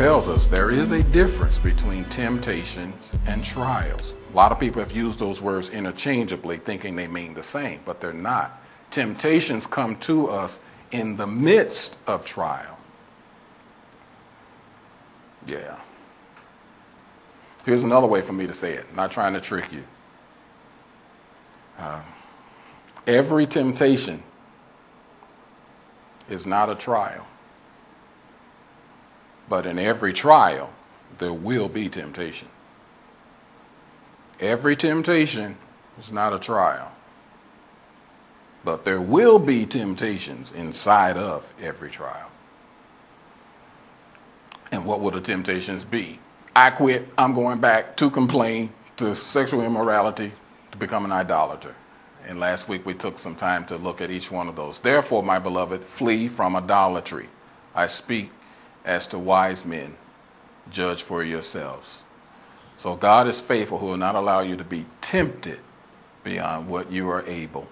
tells us there is a difference between temptations and trials. A lot of people have used those words interchangeably, thinking they mean the same, but they're not. Temptations come to us in the midst of trial. Yeah. Here's another way for me to say it, not trying to trick you. Every temptation is not a trial. But in every trial, there will be temptation. Every temptation is not a trial. But there will be temptations inside of every trial. And what will the temptations be? I quit. I'm going back to complain, to sexual immorality, to become an idolater. And last week we took some time to look at each one of those. Therefore, my beloved, flee from idolatry. I speak as to wise men. Judge for yourselves. So God is faithful, who will not allow you to be tempted beyond what you are able.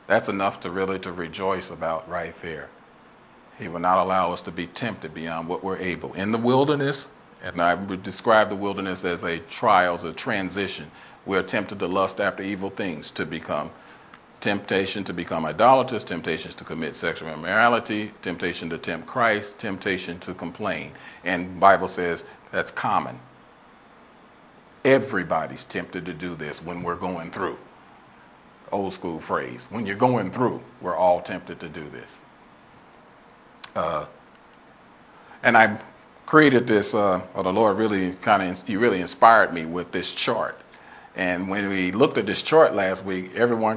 That's enough to really to rejoice about right there. He will not allow us to be tempted beyond what we're able. In the wilderness, and I would describe the wilderness as a trial, as a transition. We're tempted to lust after evil things, to become temptation to become idolaters, temptations to commit sexual immorality, temptation to tempt Christ, temptation to complain. And the Bible says that's common. Everybody's tempted to do this when we're going through. Old school phrase. When you're going through, we're all tempted to do this. And I created this, the Lord really He really inspired me with this chart. And when we looked at this chart last week, everyone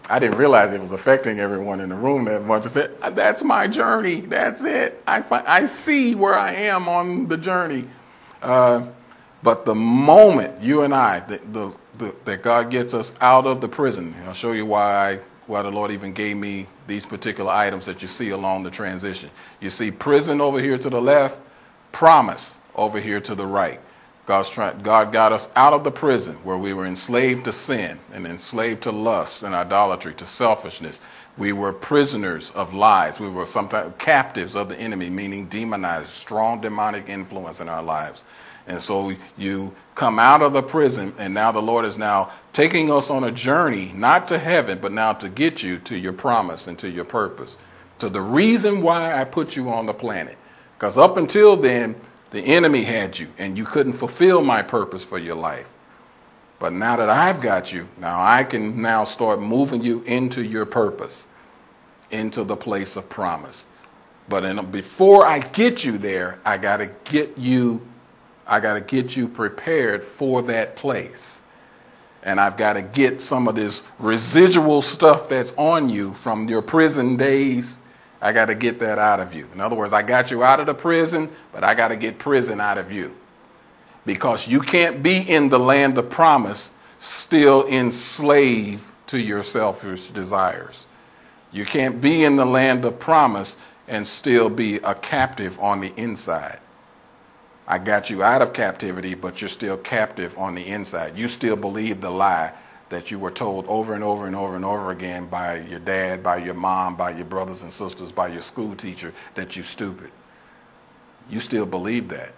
I didn't realize it was affecting everyone in the room that much. I said, that's my journey. That's it. I see where I am on the journey. But the moment you and I, that God gets us out of the prison, I'll show you why the Lord even gave me these particular items that you see along the transition. You see prison over here to the left, promise over here to the right. God got us out of the prison where we were enslaved to sin and enslaved to lust and idolatry, to selfishness. We were prisoners of lies. We were sometimes captives of the enemy, meaning demonized, strong demonic influence in our lives. And so you come out of the prison, and now the Lord is now taking us on a journey, not to heaven, but now to get you to your promise and to your purpose, to the reason why I put you on the planet. Because up until then, the enemy had you, and you couldn't fulfill my purpose for your life. But now that I've got you, now I can now start moving you into your purpose, into the place of promise. But before I get you there, I got to get you prepared for that place. And I've got to get some of this residual stuff that's on you from your prison days. I got to get that out of you. In other words, I got you out of the prison, but I got to get prison out of you. Because you can't be in the land of promise still enslaved to your selfish desires. You can't be in the land of promise and still be a captive on the inside. I got you out of captivity, but you're still captive on the inside. You still believe the lie that you were told over and over and over and over again by your dad, by your mom, by your brothers and sisters, by your school teacher, that you're stupid. You still believe that.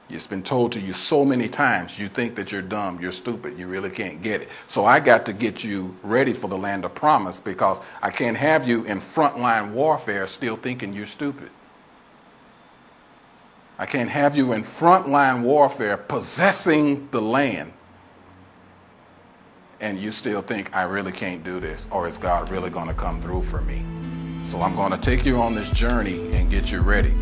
It's been told to you so many times. You think that you're dumb, you're stupid, you really can't get it. So I got to get you ready for the land of promise, because I can't have you in frontline warfare still thinking you're stupid. I can't have you in frontline warfare possessing the land, and you still think I really can't do this, or is God really going to come through for me? So I'm going to take you on this journey and get you ready.